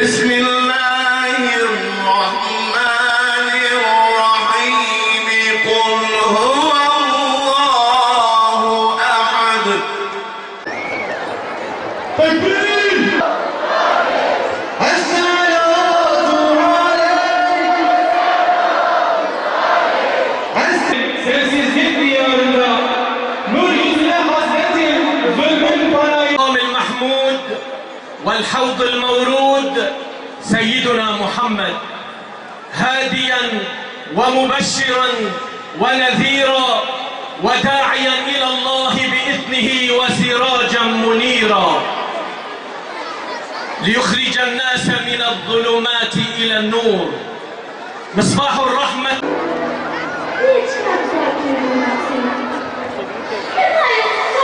بسم الله الرحمن الرحيم قل هو الله أحد. تكبير. Sensizlik diyarında nur yüzüne hasretim zulmün panayı. المحمود والحوض المورود سيدنا محمد هاديا ومبشرا ونذيرا وداعيا إلى الله بإذنه وسراجا منيرا ليخرج الناس من الظلمات إلى النور مصباح الرحمة. Niçin hapse yapıyorum ben seni? Neden yoksa